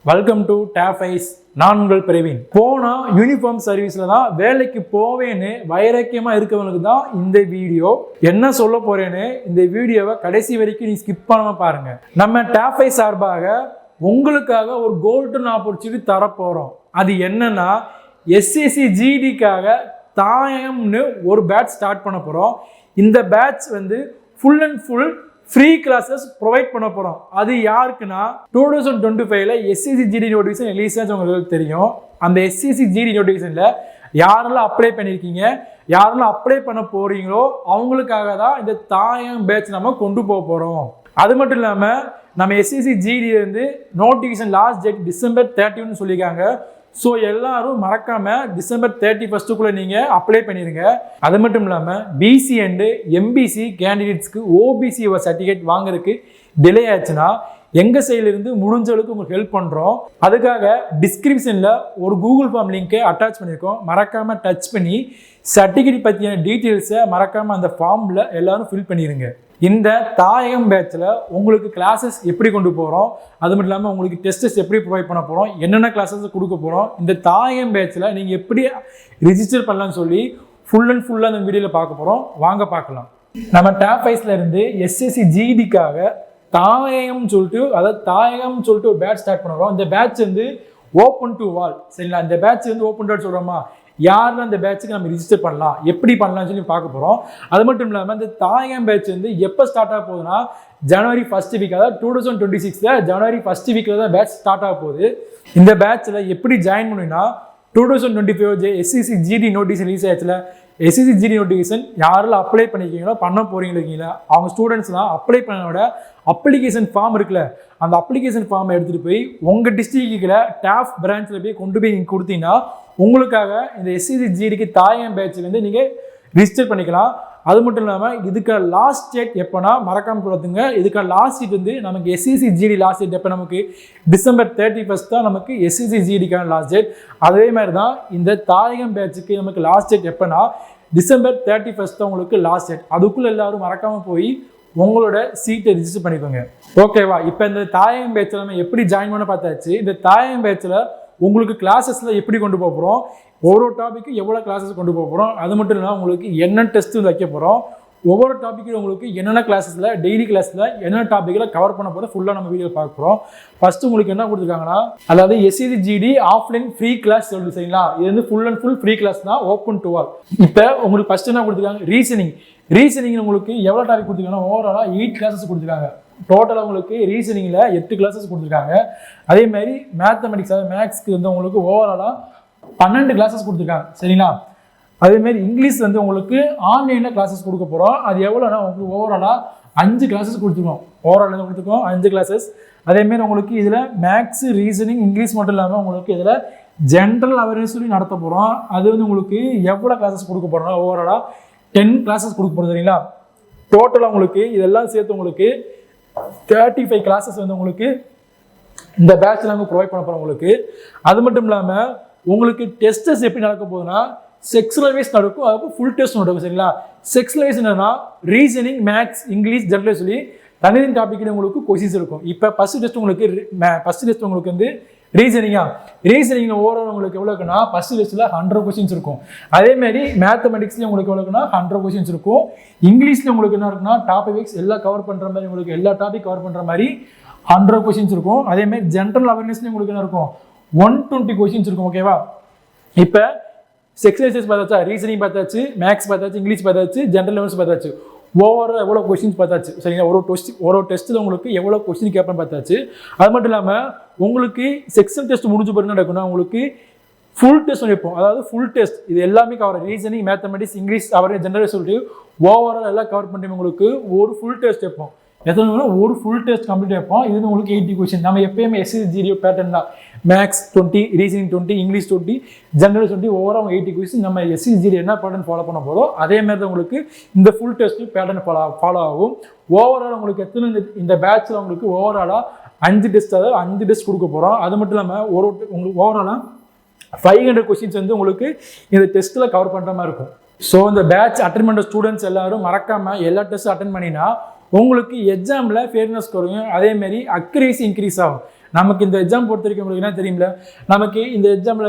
Welcome to டேஃபைஸ். நான் உங்கள் பிரவீன். போனா யூனிஃபார்ம் சர்வீஸ்ல தான் வேலைக்கு போவேன்னு வைராக்கியமா இருக்கவங்களுக்கு தான் இந்த வீடியோ. என்ன சொல்ல போறேன்னு இந்த வீடியோவை கடைசி வரைக்கும் நீ ஸ்கிப் பண்ணாம பாருங்க. நம்ம டேஃபைஸ் சார்பாக உங்களுக்காக ஒரு கோல்டன் ஆப்பர்ச்சுனிட்டி தர போறோம். அது என்னன்னா எஸ்எஸ்சி ஜிடிக்காக தாயம்னு ஒரு பேட்ச் ஸ்டார்ட் பண்ண போறோம். இந்த பேட்ச் வந்து full and full free classes provide பண்ண போகிறோம். அது யாருக்குன்னா 2025 எஸ்சிசி ஜிடி நோட்டிஃபிகேஷன் ரிலீஸ் ஆச்சு. உங்களுக்கு தெரியும். அந்த எஸ்சிசி ஜிடி நோட்டிஃபிகேஷனில் யாரெல்லாம் அப்ளை பண்ணியிருக்கீங்க, யாரெல்லாம் அப்ளை பண்ண போகிறீங்களோ அவங்களுக்காக தான் இந்த தாயம் பேட்ச் நம்ம கொண்டு போக போகிறோம். அது மட்டும் இல்லாமல் நம்ம எஸ்சிசி ஜிடி வந்து நோட்டிஃபிகேஷன் லாஸ்ட் டேட் December 30 சொல்லியிருக்காங்க. ஸோ எல்லாரும் மறக்காம December 31 நீங்கள் அப்ளை பண்ணிடுங்க. அது மட்டும் இல்லாமல் பிசி அண்டு எம்பிசி கேண்டிடேட்ஸ்க்கு ஓபிசி சர்டிஃபிகேட் வாங்குறதுக்கு டிலே ஆச்சுன்னா எங்கள் சைட்லேருந்து முடிஞ்ச அளவுக்கு உங்களுக்கு ஹெல்ப் பண்ணுறோம். அதுக்காக டிஸ்கிரிப்ஷனில் ஒரு கூகுள் ஃபார்ம் லிங்க்கை அட்டாச் பண்ணியிருக்கோம். மறக்காமல் டச் பண்ணி சர்டிஃபிகேட் பற்றியான டீட்டெயில்ஸை மறக்காமல் அந்த ஃபார்மில் எல்லாரும் ஃபில் பண்ணிடுங்க. இந்த தாயகம் பேட்சில் உங்களுக்கு கிளாஸஸ் எப்படி கொண்டு போகிறோம், அது மட்டும் இல்லாமல் உங்களுக்கு டெஸ்டஸ் எப்படி ப்ரொவைட் பண்ண போகிறோம், என்னென்ன கிளாஸஸ் கொடுக்க போகிறோம், இந்த தாயகம் பேட்சில் நீங்கள் எப்படி ரிஜிஸ்டர் பண்ணலாம்னு சொல்லி ஃபுல் அண்ட் ஃபுல்லாக அந்த வீடியோவில் பார்க்க போகிறோம். வாங்க பார்க்கலாம். நம்ம டேஃபைஸில் இருந்து எஸ்எஸ்சி ஜிடிக்காக தாயகம் சொல்லிட்டு ஒரு பேட்ச் ஸ்டார்ட் பண்ணுறோம். இந்த பேட்ச் வந்து ஓப்பன் டு வால். சரிங்களா? இந்த பேட்ச் வந்து ஓப்பன் டு சொல்கிறோமா, யாரும் அந்த பேட்சுக்கு நம்ம ரிஜிஸ்டர் பண்ணலாம், எப்படி பண்ணலாம்னு சொல்லி பார்க்க போகிறோம். அது மட்டும் இல்லாமல் இந்த தாயம் பேட்ச் வந்து எப்போ ஸ்டார்ட் ஆக போகுதுன்னா January 1st வீக், அதாவது 2026 January 1st வீக்கில் தான் பேட்ச் ஸ்டார்ட் ஆக போகுது. இந்த பேட்சில் எப்படி ஜாயின் பண்ணுவீங்கன்னா 2025 எஸ்சிசி ஜிடி நோட்டிஃபிகேஷன் ரிலீஸ் ஆச்சுல, எஸ்சிசி ஜிடி நோட்டிஃபிகேஷன் யாரெல்லாம் அப்ளை பண்ணிக்கிறீங்களோ பண்ண போகிறீங்களா அவங்க ஸ்டூடெண்ட்ஸ்லாம் அப்ளை பண்ணோட அப்ளிகேஷன் ஃபார்ம் இருக்குல்ல, அந்த அப்ளிகேஷன் ஃபார்மை எடுத்துகிட்டு போய் உங்கள் டிஸ்ட்ரிக்டில் டாஃப் பிரான்ச்சில் போய் கொண்டு போய் நீங்கள் கொடுத்தீங்கன்னா உங்களுக்காக இந்த எஸ்சிசி ஜிடிக்கு தாயம் பேட்ச்லேருந்து நீங்கள் ரிஜிஸ்டர் பண்ணிக்கலாம். அது மட்டும் இல்லாமல் இதுக்கான லாஸ்ட் டேட் எப்போனா மறக்காமல் கொடுத்துங்க. இதுக்கான லாஸ்ட் டேட் வந்து நமக்கு எஸ்சிசி ஜிடி லாஸ்ட் டேட் எப்போ, நமக்கு December 31 தான் நமக்கு எஸ்சிசி ஜிடிக்கான லாஸ்ட் டேட். அதே மாதிரி தான் இந்த தாயகம் பேட்சுக்கு நமக்கு லாஸ்ட் டேட் எப்போனா December 31 தான் உங்களுக்கு லாஸ்ட் டேட். அதுக்குள்ளே எல்லாரும் மறக்காமல் போய் உங்களோட சீட்டை ரிஜிஸ்டர் பண்ணிக்கோங்க. ஓகேவா? இப்போ இந்த தாயகம் பேட்சில் நம்ம எப்படி ஜாயின் பண்ண பார்த்தாச்சு. இந்த தாயகம் பேட்சில் உங்களுக்கு கிளாஸஸ்ல எப்படி கொண்டு போக போகிறோம், ஒவ்வொரு டாப்பிக்கு எவ்வளோ கிளாஸஸ் கொண்டு போக போகிறோம், அது மட்டும் இல்லாமல் உங்களுக்கு என்ன டெஸ்ட் வைக்க போகிறோம், ஒவ்வொரு டாப்பிக்கும் உங்களுக்கு என்னென்ன கிளாஸஸில் டெய்லி கிளாஸில் என்னென்ன டாப்பிக்கில் கவர் பண்ண போகிறோம் ஃபுல்லாக நம்ம வீடியோ பார்க்க போகிறோம். ஃபஸ்ட்டு உங்களுக்கு என்ன கொடுத்துருக்காங்கன்னா, அதாவது SSC GD offline free class சொல்லி, சரிங்களா? இது வந்து full and full free class தான், ஓப்பன் டு ஆல். இப்போ உங்களுக்கு ஃபஸ்ட்டு என்ன கொடுத்துருக்காங்க, ரீசனிங் உங்களுக்கு எவ்வளோ டாபிக் கொடுத்துருக்காங்கன்னா ஓவராலாக 8 கிளாஸஸ் கொடுத்துருக்காங்க. டோட்டலாக உங்களுக்கு ரீசனிங்கில் 8 கிளாஸஸ் கொடுத்துருக்காங்க. அதே மாதிரி மேத்தமெட்டிக்ஸ், அதாவது மேக்ஸ்க்கு வந்து உங்களுக்கு ஓவராலாக 12 கிளாஸஸ் கொடுத்துருக்காங்க. சரிங்களா? அதேமாரி இங்கிலீஷ் வந்து உங்களுக்கு ஆன்லைனில் கிளாஸஸ் கொடுக்க போகிறோம். அது எவ்வளோனா உங்களுக்கு ஓவராலாக 5 கிளாஸஸ் கொடுத்துருக்கோம். ஓவரால் கொடுத்துருக்கோம் 5 கிளாஸஸ். அதேமாரி உங்களுக்கு இதில் மேக்ஸ், ரீசனிங், இங்கிலீஷ் மட்டும் இல்லாமல் உங்களுக்கு இதில் ஜென்ரல் அவேர்னஸ் சொல்லி நடத்த போகிறோம். அது வந்து உங்களுக்கு எவ்வளோ கிளாஸஸ் கொடுக்க போகிறோம்னா ஓவராலாக 10 கிளாஸஸ் கொடுக்க போகிறோம். சரிங்களா? டோட்டலாக உங்களுக்கு இதெல்லாம் சேர்த்து உங்களுக்கு 35 கிளாஸஸ் வந்து உங்களுக்கு இந்த பேட்சில் நாங்கள் ப்ரொவைட் பண்ண போகிறோம் உங்களுக்கு. அது மட்டும் இல்லாமல் உங்களுக்கு டெஸ்டஸ் எப்படி நடக்க போகுதுன்னா செக்ஷனல் வைஸ் நடக்கும், அதுக்கு ஃபுல் டெஸ்ட் நடக்கும். சரிங்களா? செக்ஷனல் வைஸ் என்னன்னா ரீசனிங், மேக்ஸ், இங்கிலீஷ், ஜென்ரல் சொல்லி தனித்தனி டாபிக் உங்களுக்கு கொஸ்டின்ஸ் இருக்கும். இப்போ ஃபர்ஸ்ட் டெஸ்ட் உங்களுக்கு வந்து ரீசனிங் ஓவரால் உங்களுக்கு எவ்வளோ இருக்குன்னா ஃபர்ஸ்ட் டெஸ்ட்டில் 100 கொஸ்டின்ஸ் இருக்கும். அதேமாதிரி மேத்தமெட்டிக்ஸ்லேயும் உங்களுக்கு எவ்வளோ இருக்குன்னா 100 கொஸ்டின்ஸ் இருக்கும். இங்கிலீஷில் உங்களுக்கு என்ன இருக்குன்னா டாபிக்ஸ் எல்லாம் கவர் பண்ணுற மாதிரி, உங்களுக்கு எல்லா டாபிக் கவர் பண்ணுற மாதிரி 100 கொஸ்டின்ஸ் இருக்கும். அதேமாதிரி ஜென்ரல் அவேர்னஸ்லேயும் உங்களுக்கு என்ன இருக்கும் 120 கொஸ்டின்ஸ் இருக்கும். ஓகேவா? இப்போ செக்ஷன் பார்த்தாச்சா, ரீசனிங் பார்த்தாச்சு, மேக்ஸ் பார்த்தாச்சு, இங்கிலீஷ் பார்த்தாச்சு, ஜென்ரல் அவேர்னஸ் பார்த்தாச்சு, ஓவரால் எவ்வளோ கொஸ்டின்ஸ் பார்த்தாச்சு. சரிங்களா? ஒரு டெஸ்ட்டில் உங்களுக்கு எவ்வளோ கொஸ்டின் கேட்பேன்னு பார்த்தாச்சு. அது மட்டும் இல்லாமல் உங்களுக்கு செக்ஷன் டெஸ்ட் முடிஞ்ச பிறகு நடக்குன்னா உங்களுக்கு ஃபுல் டெஸ்ட் வைப்போம். அதாவது ஃபுல் டெஸ்ட் இது எல்லாமே கவர், ரீசனிங், மேத்தமெட்டிக்ஸ், இங்கிலீஷ், அவர் ஜென்ரல் சொல்லிட்டு ஓவரால் எல்லாம் கவர் பண்ணி உங்களுக்கு ஒரு ஃபுல் டெஸ்ட் வைப்போம். எத்தனை ஒரு ஃபுல் டெஸ்ட் கம்ப்ளீட் வைப்போம். இது உங்களுக்கு 80 கொஸ்டின். நம்ம எப்பயுமே எஸ்சிசி ஜிடி பேட்டர்ன் தான், maths 20, reasoning 20, English 20, general 20, overall 80 question. நம்ம எஸ்சிசி ஜிடி என்ன பேட்டர்ன் ஃபாலோ பண்ண போகிறோம் அதே மாதிரி தான் உங்களுக்கு இந்த ஃபுல் டெஸ்ட் பேட்டர்ன் ஃபாலோ ஆகும். ஓவரால் உங்களுக்கு எத்தனை இந்த பேட்சில் உங்களுக்கு ஓவராலாக 5 டெஸ்ட், அதாவது 5 டெஸ்ட் கொடுக்க போகிறோம். அது மட்டும் இல்லாமல் உங்களுக்கு ஓவராலாக 500 கொஸ்டின்ஸ் வந்து உங்களுக்கு இந்த டெஸ்ட்டில் கவர் பண்ணுற மாதிரி இருக்கும். ஸோ இந்த பேட்ச் அட்டன் பண்ணுற ஸ்டூடெண்ட்ஸ் எல்லாரும் மறக்காமல் எல்லா டெஸ்ட்டும் அட்டன் பண்ணினா உங்களுக்கு எக்ஸாமில் ஃபேர்னஸ் குறையும். அதேமாரி அக்யூரேசி இன்க்ரீஸ் ஆகும். நமக்கு இந்த எக்ஸாம் பொறுத்த வரைக்கும் உங்களுக்கு என்ன தெரியுமில்ல, நமக்கு இந்த எக்ஸாமில்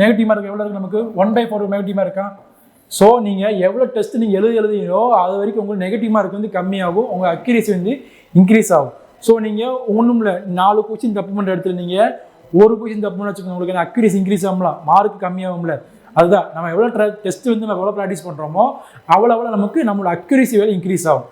நெகட்டிவ் மார்க் எவ்வளோ இருக்குது, நமக்கு 1/4 நெகட்டிவ் மார்க் இருக்கா. ஸோ நீங்கள் எவ்வளோ டெஸ்ட் நீங்கள் எழுதுறீங்களோ அது வரைக்கும் உங்களுக்கு நெகட்டிவ் மார்க் வந்து கம்மியாகும், உங்கள் அக்யூரேசி வந்து இன்க்ரீஸ் ஆகும். ஸோ நீங்கள் ஒன்றும் இல்லை 4 கொஸ்டின் தப்பு பண்ணுற இடத்துல நீங்கள் ஒரு கொஸ்டின் தப்பு பண்ண வச்சுக்கோங்க, உங்களுக்கு அக்யூரேசி இன்க்ரீஸ் ஆகும்ல, மார்க் கம்மியாகும்ல. அதுதான் நம்ம எவ்வளோ டெஸ்ட் வந்து நம்ம எவ்வளோ ப்ராக்டிஸ் பண்ணுறோமோ அவ்வளோ நமக்கு நம்மளோட அக்யூரேசி வேலை இன்க்ரீஸ் ஆகும்.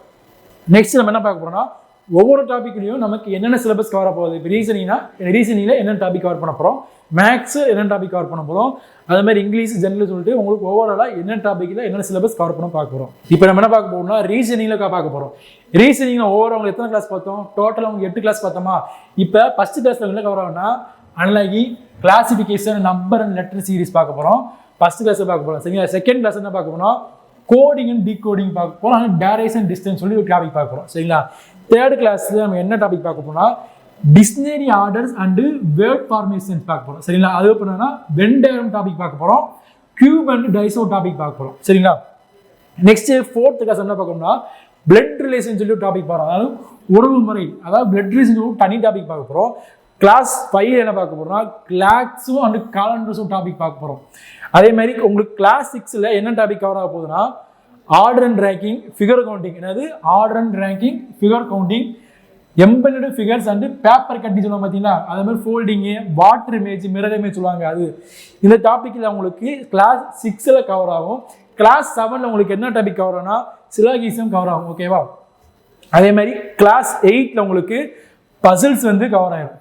நெக்ஸ்ட் நம்ம என்ன பார்க்க போகிறோம்னா, ஒவ்வொரு டாப்பிக்லையும் நமக்கு என்னென்ன சிலபஸ் கவர் போகுது. இப்போ ரீசனிங்கில் என்னென்ன டாபிக் கவர் பண்ண போகிறோம், மேக்ஸ் என்னென்ன டாபிக் கவர் பண்ண போகிறோம், அது மாதிரி இங்கிலீஷ் ஜெனரல் சொல்லிட்டு உங்களுக்கு ஓவராலாக என்னென்ன டாப்பிக்கில் என்னென்ன சிலபஸ் கவர் பண்ண பார்க்க போகிறோம். இப்போ நம்ம என்ன பார்க்க போகிறோம்னா ரீசனிங்கில் பார்க்க போகிறோம். ரீசனிங்கில் ஓவரால் அவங்க எத்தனை கிளாஸ் பார்த்தோம், டோட்டலாக அவங்க 8 கிளாஸ் பார்த்தோமா. இப்போ ஃபஸ்ட்டு கிளாஸில் என்ன கவர் ஆகும்னா analogy, classification, number and letter series பார்க்க போகிறோம். ஃபஸ்ட் கிளாஸில் பார்க்க போகிறோம். சரிங்களா. செகண்ட் கிளாஸ் என்ன பார்க்க போகிறோம், கோடிங் அண்ட் டீகோடிங் பார்க்க போகிறோம். டேரேஷன் டிஸ்டன்ஸ் சொல்லி ஒரு டாபிக் பார்க்க போகிறோம். சரிங்களா. தேர்ட் கிளாஸில் நம்ம என்ன டாபிக் பார்க்க போனால் dictionary orders and word formation பார்க்க போகிறோம். சரிங்களா. அது பண்ணோம்னா வென் டயக்ராம் டாபிக் பார்க்க போகிறோம். கியூப் அண்ட் டைசோ டாபிக் பார்க்க போகிறோம். சரிங்களா. நெக்ஸ்ட் ஃபோர்த் கிளாஸ் என்ன பார்க்கணும்னா பிளட் ரிலேஷன் சொல்லி ஒரு டாபிக் பார்க்குறோம். அதாவது உறவு முறை, அதாவது பிளட் ரிலேஷன் சொல்லி தனி டாபிக் பார்க்க போகிறோம். கிளாஸ் 5 என்ன பார்க்க போகிறோம்னா கிளாக்ஸும் அண்ட் காலண்டர்ஸும் டாபிக் பார்க்க போகிறோம். அதே மாதிரி உங்களுக்கு கிளாஸ் 6ல் என்ன டாபிக் கவர் ஆக போகுதுன்னா order and ranking, figure counting. என்னது order and ranking, figure counting, embedded figures and paper cutting சொல்லுவாங்க பார்த்தீங்களா. அதே மாதிரி folding, water image, mirror image சொல்லுவாங்க. அது இந்த டாப்பிக்கில் உங்களுக்கு கிளாஸ் 6ல் கவர் ஆகும். கிளாஸ் 7ல் உங்களுக்கு என்ன டாபிக் கவர் ஆகும்னா சிலாகிசம் கவர் ஆகும். ஓகேவா. அதே மாதிரி கிளாஸ் 8ல் உங்களுக்கு பசில்ஸ் வந்து கவர் ஆகும்.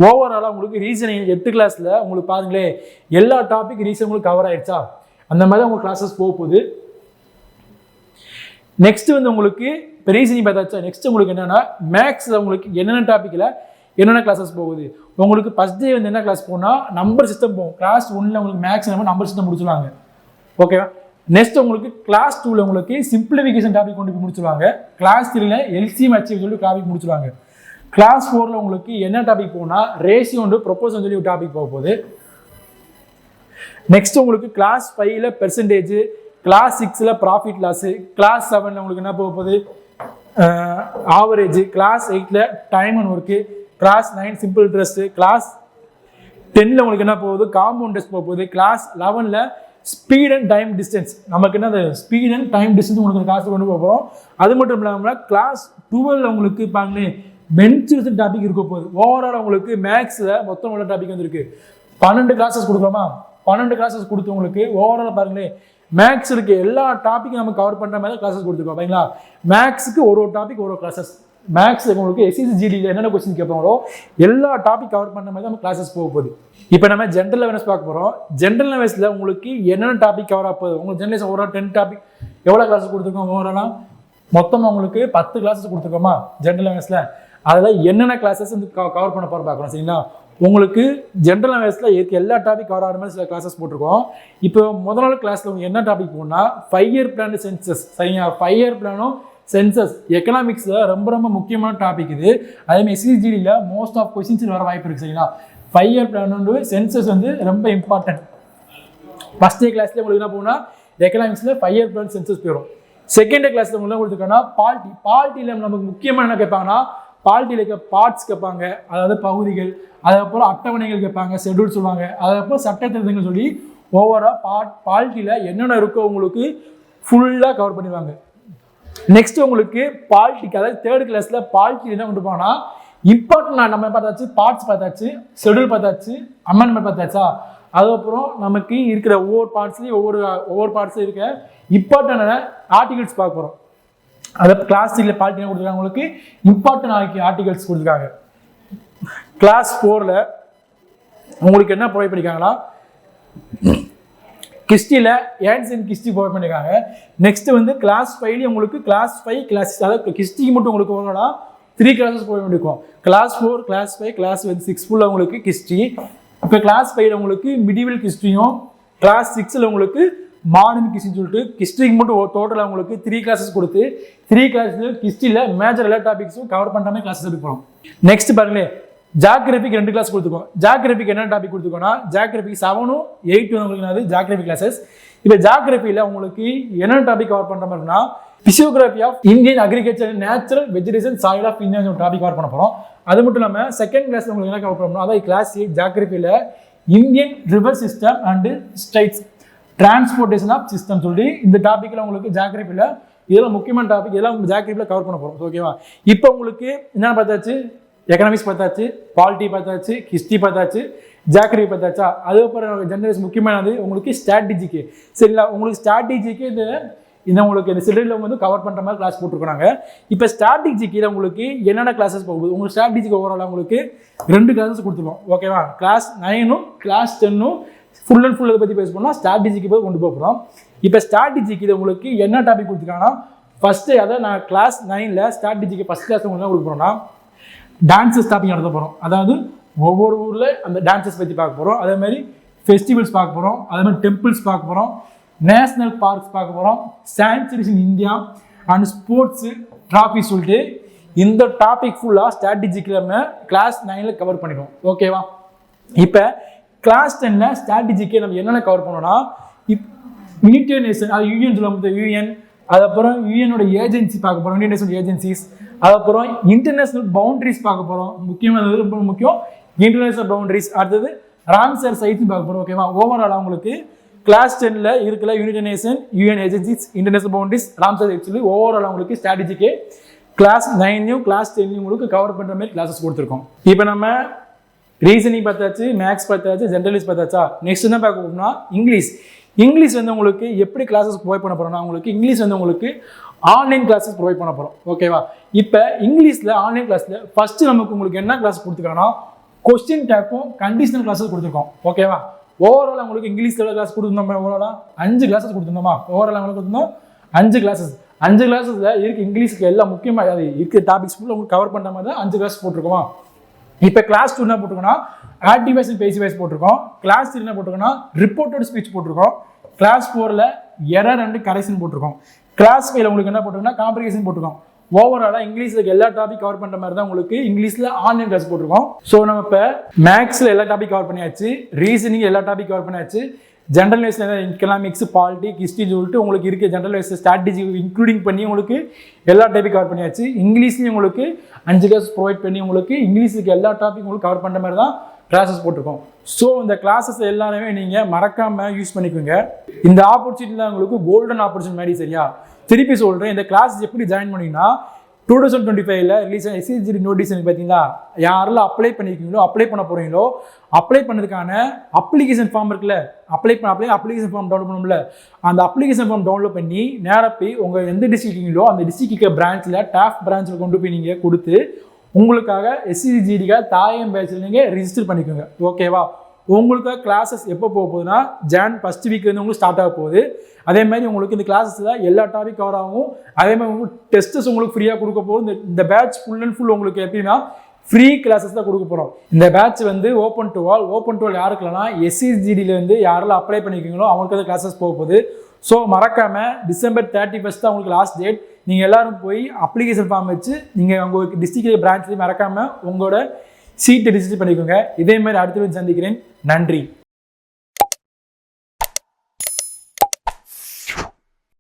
ஓவராலாக உங்களுக்கு ரீசனிங் 8 கிளாஸில் உங்களுக்கு பாருங்களேன் எல்லா டாபிக் ரீசன் உங்களுக்கு கவர் ஆயிடுச்சா. அந்த மாதிரி உங்களுக்கு கிளாஸஸ் போகுது. நெக்ஸ்ட் வந்து உங்களுக்கு இப்போ ரீசனிங் பார்த்தாச்சா. நெக்ஸ்ட் உங்களுக்கு என்னன்னா மேக்ஸில் உங்களுக்கு என்னென்ன டாப்பிக்கில் என்னென்ன கிளாஸஸ் போகுது. உங்களுக்கு ஃபர்ஸ்ட் டே வந்து என்ன கிளாஸ் போனால் நம்பர் சிஸ்டம் போகும். கிளாஸ் 1ல் உங்களுக்கு மேக்ஸ் நம்பர் சிஸ்டம் முடிச்சுடுவாங்க. ஓகேவா. நெக்ஸ்ட் உங்களுக்கு கிளாஸ் 2ல் உங்களுக்கு சிம்பிளிஃபிகேஷன் டாபிக் கொண்டு போய் முடிச்சுடுவாங்க. கிளாஸ் 3ல் எல்சிஎம் ஹெச்எஃப் சொல்லி டாபிக் முடிச்சுடுவாங்க. கிளாஸ் 4ல் உங்களுக்கு என்ன டாபிக் போனால் ரேஷியோ அண்ட் ப்ரொபோர்ஷன் சொல்லி ஒரு டாபிக் போக போகுது. நெக்ஸ்ட் உங்களுக்கு கிளாஸ் 5ல் பெர்சன்டேஜ், கிளாஸ் 6ல் ப்ராஃபிட் லாஸ், கிளாஸ் 7ல் உங்களுக்கு என்ன போக போகுது ஆவரேஜ், கிளாஸ் 8ல் time and work, class 9 simple interest, class 10ல் உங்களுக்கு என்ன போகுது காம்பவுண்ட் டெஸ்ட் போக போகுது. கிளாஸ் 11ல் ஸ்பீட் அண்ட் டைம் டிஸ்டன்ஸ், நமக்கு என்ன ஸ்பீட் அண்ட் டைம் டிஸ்டன்ஸ் உங்களுக்கு கிளாஸ் கொண்டு போகிறோம். அது மட்டும் இல்லாமல் கிளாஸ் 12ல் உங்களுக்கு பாருங்களேன் மென்சுரேஷன் டாபிக் இருக்க போகுது. ஓவரால் உங்களுக்கு மேக்ஸில் மொத்தம் உள்ள டாபிக் வந்து இருக்கு. 12 கிளாஸஸ் கொடுக்குறோமா. 12 கிளாஸஸ் கொடுத்து உங்களுக்கு ஓவரால் பாருங்களேன் மேக்ஸ் இருக்கு எல்லா டாபிக்கும் நம்ம கவர் பண்ணுற மாதிரி கிளாஸஸ் கொடுத்துருக்கோம். சரிங்களா. மேக்ஸுக்கு ஒரு டாபிக் ஒரு கிளாஸஸ். மேக்ஸ் உங்களுக்கு எஸ்எஸ்சி ஜிடியில் என்னென்ன கொஸ்டின் கேட்பாங்களோ எல்லா டாபிக் கவர் பண்ணுற மாதிரி நம்ம கிளாஸஸ் போக போகுது. இப்போ நம்ம ஜென்ரல் அவேர்னஸ் பார்க்க போகிறோம். ஜென்ரல் அவேர்னஸில் உங்களுக்கு என்னென்ன டாபிக் கவர் ஆக போகுது. உங்களுக்கு ஜென்ரல் ஓவரால் 10 டாபிக் எவ்வளோ கிளாஸஸ் கொடுத்துருக்கோம். ஓவராலாக மொத்தமாக உங்களுக்கு 10 கிளாஸஸ் கொடுத்துருக்கோமா ஜென்ரல் அவேர்னஸில். அதில் என்னென்ன கிளாஸஸ் வந்து கவர் பண்ண போகிற பார்க்குறோம். சரிங்களா. உங்களுக்கு ஜென்ரல் அவேர்னஸில் எல்லா டாபிக் கவர் ஆகிற மாதிரி சில கிளாஸஸ் போட்டிருக்கோம். இப்போ முதல் நாள் கிளாஸில் உங்களுக்கு என்ன டாபிக் போனால் 5 இயர் பிளான் சென்சஸ். சரிங்களா. 5 இயர் பிளானும் சென்சஸ் எக்கனாமிக்ஸில் ரொம்ப ரொம்ப முக்கியமான டாபிக் இது. அதேமாதிரி எஸ்சிஜிடியில் மோஸ்ட் ஆஃப் கொஸ்டின்ஸ் வர வாய்ப்பு இருக்குது. சரிங்களா. 5 இயர் பிளான் வந்து சென்சஸ் வந்து ரொம்ப இம்பார்ட்டன்ட். ஃபஸ்ட் டே கிளாஸில் உங்களுக்கு என்ன போனால் எக்கனாமிக்ஸில் 5 இயர் பிளான் சென்சஸ் போயிடும். செகண்ட் டே கிளாஸில் உங்களுக்கு கொடுத்துருக்கோன்னா பாலிட்டியில் நமக்கு முக்கியமாக என்ன கேட்பாங்கன்னா பாலிட்டியில் இருக்க பார்ட்ஸ் கேட்பாங்க, அதாவது பகுதிகள், அதுக்கப்புறம் அட்டவணைகள் கேட்பாங்க, ஷெட்யூல் சொல்லுவாங்க, அதுக்கப்புறம் சட்ட திருத்தங்கள் சொல்லி ஓவராக பாலிட்டியில் என்னென்ன இருக்கோ உங்களுக்கு ஃபுல்லாக கவர் பண்ணிடுவாங்க. நெக்ஸ்ட் உங்களுக்கு பாலிட்டிக்கு அதாவது தேர்ட் கிளாஸில் பாலிட்டி என்ன கொண்டு போனால் இம்பார்ட்டன்ட் நம்ம பார்த்தாச்சு, பார்ட்ஸ் பார்த்தாச்சு, ஷெட்யூல் பார்த்தாச்சு, அமெண்ட்மெண்ட் பார்த்தாச்சா. அதுக்கப்புறம் நமக்கு இருக்கிற ஒவ்வொரு பார்ட்ஸ்லையும் ஒவ்வொரு பார்ட்ஸும் இருக்க இம்பார்ட்டன்டான ஆர்டிகல்ஸ் பார்க்க போகிறோம். அதை கிளாஸ் 3ல் பாலிட்டி கொடுத்துருக்காங்க உங்களுக்கு இம்பார்ட்டன்ட் ஆர்டிகல்ஸ் கொடுத்துருக்காங்க. கிளாஸ் 4ல் உங்களுக்கு என்ன ப்ரொவைட் பண்ணியிருக்காங்கன்னா ஹிஸ்ட்ரியில் ஏன்சியன்ட் ஹிஸ்ட்ரி ப்ரொவைட் பண்ணியிருக்காங்க. நெக்ஸ்ட் வந்து கிளாஸ் 5லேயும் உங்களுக்கு கிளாஸ் 5 கிளாஸ் அதாவது ஹிஸ்ட்ரிக்கு மட்டும் உங்களுக்கு வரணும்னா 3 கிளாஸஸ் ப்ரொவைட் பண்ணியிருக்கோம். கிளாஸ் 4, கிளாஸ் 5, கிளாஸ் 6 ஃபுல்லாக உங்களுக்கு ஹிஸ்ட்ரி. இப்போ கிளாஸ் 5ல் உங்களுக்கு மிடிவல் ஹிஸ்ட்ரியும், கிளாஸ் 6ல் உங்களுக்கு மாடர்ன் ஹிஸ்ட்ரின்னு சொல்லிட்டு ஹிஸ்ட்ரிக்கு மட்டும் டோட்டலாக உங்களுக்கு 3 கிளாஸஸ் கொடுத்து 3 கிளாஸில் ஹிஸ்ட்ரியில் மேஜர் எல்லா டாபிக்ஸும் கவர் பண்ணுற மாதிரி கிளாஸஸ் எடுக்கிறோம். நெக்ஸ்ட் பாருங்களேன் ஜாகிரபிக் 2 கிளாஸ் கொடுத்துருக்கோம். ஜாகிரபிக் என்ன டாபிக் கொடுத்துருக்கோம்னா ஜாகிரபிக் 7, 8 உங்களுக்கு ஜாகிரபிக் கிளாஸஸ். இப்போ ஜாகிரபியில் உங்களுக்கு என்ன டாபிக் கவர் பண்ணுற மாதிரினா physiography of Indian agriculture natural vegetation soil of India topic cover பண்ண போகிறோம். அது மட்டும் இல்லாமல் செகண்ட் கிளாஸ்ல உங்களுக்கு என்ன கவர் பண்ணணும், அதாவது கிளாஸ் 8 ஜியோகிராஃபியில் Indian river system and states transportation of system சொல்லி இந்த டாப்பிக்கில் உங்களுக்கு ஜியோகிராஃபியில் இதெல்லாம் முக்கியமான டாபிக், இதெல்லாம் ஜியோகிராஃபியில் கவர் பண்ண போகிறோம். ஓகேவா? இப்போ உங்களுக்கு என்ன பார்த்தாச்சு, எக்கனாமிக்ஸ் பார்த்தாச்சு, பாலிட்டி பார்த்தாச்சு, ஹிஸ்ட்ரி பார்த்தாச்சு, ஜியோகிராஃபி பார்த்தாச்சா. அதுக்கப்புறம் ஜெனரேஷன் முக்கியமானது உங்களுக்கு ஸ்ட்ராட்டஜிக்கு. சரிங்களா? உங்களுக்கு ஸ்ட்ராட்டஜிக்கு இந்த உங்களுக்கு இந்த சிலரில் வந்து கவர் பண்ணுற மாதிரி கிளாஸ் போட்டிருக்காங்க. இப்போ ஸ்ட்ராட்டஜிக்கு உங்களுக்கு என்னென்ன கிளாஸஸ் போகுது, உங்களுக்கு ஸ்ட்ராட்டஜிக்கு ஓவராலாக உங்களுக்கு 2 கிளாஸஸ் கொடுத்துருவோம். ஓகேவா? கிளாஸ் 9ம் கிளாஸ் 10ம் ஃபுல் அண்ட் ஃபுல் இதை பற்றி பேச போனால் ஸ்ட்ராட்டஜிக்கு போய் கொண்டு போகிறோம். இப்போ ஸ்ட்ராட்டஜிக்கு இது உங்களுக்கு என்ன டாபிக் கொடுத்துருக்காங்கன்னா, ஃபஸ்ட்டு அதாவது நான் கிளாஸ் 9ல் ஸ்ட்ராட்டஜிக்கு ஃபஸ்ட் கிளாஸ் உங்களுக்கு என்ன கொடுக்க போகிறோம்னா டான்ஸஸ் டாபிக் நடத்த போகிறோம். அதாவது ஒவ்வொரு ஊரில் அந்த டான்ஸஸ் பற்றி பார்க்க போகிறோம். அதே மாதிரி ஃபெஸ்டிவல்ஸ் பார்க்க போகிறோம். அதே மாதிரி டெம்பிள்ஸ் பார்க்க போகிறோம், நேஷனல் பார்க்ஸ் பார்க்க போகிறோம், sanctuaries in India and sports trophy சொல்லிட்டு இந்த டாபிக் ஃபுல்லாக ஸ்ட்ராட்டஜிக்கில் நம்ம கிளாஸ் 9ல் கவர் பண்ணிடுவோம். ஓகேவா? இப்போ கிளாஸ் 10ல் ஸ்ட்ராட்டஜிக்கு நம்ம என்னென்ன கவர் பண்ணோம்னா, யுனைடெட் நேஷன், அது யூஎன் சொல்லுவாங்க, யூஎன், அதுக்கப்புறம் யூஎனோட ஏஜென்சி பார்க்க போகிறோம், யுனைடெட் நேஷன் ஏஜென்சிஸ், அதுக்கப்புறம் இன்டர்நேஷனல் பவுண்டரிஸ் பார்க்க போகிறோம். முக்கியமாக ரொம்ப முக்கியம் இன்டர்நேஷனல் பவுண்டரிஸ். அடுத்தது ராம்சர் சைட்ஸ் பார்க்க போகிறோம். ஓகேவா? ஓவரால் உங்களுக்கு கிளாஸ் 10ல் இருக்கிற united nation, UN agencies, international boundaries, Ramsar sites சொல்லி ஓவரால் உங்களுக்கு ஸ்ட்ராட்டஜிக்கு கிளாஸ் 9யும் கிளாஸ் 10யும் உங்களுக்கு கவர் பண்ணுற மாதிரி கிளாஸஸ் கொடுத்துருக்கோம். இப்போ நம்ம ரீசனிங் பார்த்தாச்சு, மேக்ஸ் பார்த்தாச்சு, ஜென்ரலிஸ்ட் பார்த்தாச்சா. நெக்ஸ்ட் என்ன பார்க்க போகிறோம்னா இங்கிலீஷ் வந்து உங்களுக்கு எப்படி கிளாஸஸ் ப்ரொவைட் பண்ண போகிறோம்னா, உங்களுக்கு இங்கிலீஷ் வந்து உங்களுக்கு ஆன்லைன் கிளாஸஸ் ப்ரொவைட் பண்ண போகிறோம். ஓகேவா? இப்போ இங்கிலீஷில் ஆன்லைன் கிளாஸில் ஃபஸ்ட்டு நமக்கு உங்களுக்கு என்ன கிளாஸ் கொடுத்துருக்கோம்னா கொஸ்டின் டேக்கும் கண்டிஷனல் கிளாஸஸ் கொடுத்துருக்கோம். ஓகேவா? ஓவரால் உங்களுக்கு இங்கிலீஷ் எவ்வளோ கிளாஸ் கொடுத்துருந்தோம், ஓவராலாக 5 கிளாஸஸ் கொடுத்துருந்தோமா. ஓவரால் உங்களுக்கு கொடுத்துருந்தோம் 5 கிளாஸஸ். 5 கிளாஸஸில் இருக்குது இங்கிலீஷுக்கு எல்லாம் முக்கியமாக அது இருக்கிற டாபிக்ஸ் ஃபுல்லாக உங்களுக்கு கவர் பண்ணுற மாதிரி தான் 5 கிளாஸ் போட்டிருக்கோமா. இப்போ கிளாஸ் 2 என்ன போட்டிருக்கோம்னா active voice and passive voice போட்டிருக்கோம். கிளாஸ் 3 என்ன போட்டிருக்கோம்னா ரிப்போர்ட்டட் ஸ்பீச் போட்டிருக்கோம். கிளாஸ் 4ல் எரர் அண்ட் கரெக்ஷன் போட்டிருக்கோம். கிளாஸ் 5ல் உங்களுக்கு என்ன போட்டிருக்கோம்னா காம்ப்ரிஹென்ஷன் போட்டிருக்கோம். ஓவராலாக இங்கிலீஷுக்கு எல்லா டாபிக் கவர் பண்ணுற மாதிரி தான் உங்களுக்கு இங்கிலீஷில் ஆன்லைன் கிளாஸ் போட்டிருக்கோம். ஸோ நம்ம இப்போ மேக்ஸில் எல்லா டாபிக் கவர் பண்ணியாச்சு, ரீசனிங் எல்லா டாபிக் கவர் பண்ணியாச்சு, ஜென்ரல் வைஸில் எக்கனாமிக்ஸ், பாலிட்டி, ஹிஸ்ட்ரி சொல்லிட்டு உங்களுக்கு இருக்க ஜென்ரல் வைஸ் ஸ்ட்ராட்டஜி இன்க்ளூடிங் பண்ணி உங்களுக்கு எல்லா டாபிக் கவர் பண்ணியாச்சு. இங்கிலீஷ்லேயும் உங்களுக்கு 5 கிளாஸ் ப்ரொவைட் பண்ணி உங்களுக்கு இங்கிலீஷுக்கு எல்லா டாபிக் உங்களுக்கு கவர் பண்ணுற மாதிரி தான் கிளாஸஸ் போட்டிருக்கோம். ஸோ இந்த கிளாஸஸ் எல்லாருமே நீங்கள் மறக்காமல் யூஸ் பண்ணிக்கோங்க. இந்த ஆப்பர்ச்சுனிட்டியில் உங்களுக்கு கோல்டன் ஆப்பர்ச்சுனிட்டி மாதிரி. சரியா? திருப்பி சொல்கிறேன், இந்த கிளாஸ் எப்படி ஜாயின் பண்ணிங்கன்னா 2025ல் ரிலீஸ் ஆன எஸ்சிஜி நோட்டீஸ் பார்த்தீங்களா, யாரெல்லாம் அப்ளை பண்ணியிருக்கீங்களோ, அப்ளை பண்ண போகிறீங்களோ, அப்ளை பண்ணதுக்கான அப்ளிகேஷன் ஃபார்ம் இருக்குல்ல, அப்ளிகேஷன் ஃபார்ம் டவுன்லோட் பண்ணணும்ல, அந்த அப்ளிகேஷன் ஃபார்ம் டவுன்லோட் பண்ணி நேராக போய் உங்கள் எந்த டிஸ்ட்ரிக்ட்ங்களோ அந்த டிஸ்ட்ரிக்ட் பிரான்ச்சில் டாப் பிரான்ச்சில் கொண்டு போய் நீங்கள் கொடுத்து உங்களுக்காக எஸ்சிஜிடிக்காக தாயம் பேட்சில் நீங்கள் ரிஜிஸ்டர் பண்ணிக்கோங்க. ஓகேவா? உங்களுக்காக கிளாஸஸ் எப்போ போக போகுதுன்னா ஜான் ஃபர்ஸ்ட் வீக்லேருந்து உங்களுக்கு ஸ்டார்ட் ஆக போகுது. அதே மாதிரி உங்களுக்கு இந்த கிளாஸஸில் எல்லா டாபிக் கவர் ஆகும். அதே மாதிரி உங்களுக்கு டெஸ்ட்டஸ் உங்களுக்கு ஃப்ரீயாக கொடுக்க போகுது. இந்த பேட்ச் ஃபுல் அண்ட் ஃபுல் உங்களுக்கு எப்படின்னா ஃப்ரீ கிளாஸஸ் தான் கொடுக்க போகிறோம். இந்த பேட்ச் வந்து ஓப்பன் டு ஆல் யாருக்குலன்னா எஸ்சிஜிடியிலேருந்து யாரெல்லாம் அப்ளை பண்ணிக்கிறீங்களோ அவங்களுக்கு அந்த கிளாஸஸ் போக போகுது. ஸோ மறக்காமல் December 31 தான் உங்களுக்கு லாஸ்ட் டேட். நீங்கள் எல்லோரும் போய் அப்ளிகேஷன் ஃபார்ம் வச்சு நீங்கள் உங்களுக்கு டிஸ்ட்ரிக்ட் பிரான்ச்லேயும் மறக்காமல் உங்களோட சீட்டை ரிஜிஸ்டர் பண்ணிக்கோங்க. இதே மாதிரி அடுத்த சந்திக்கிறேன். நன்றி.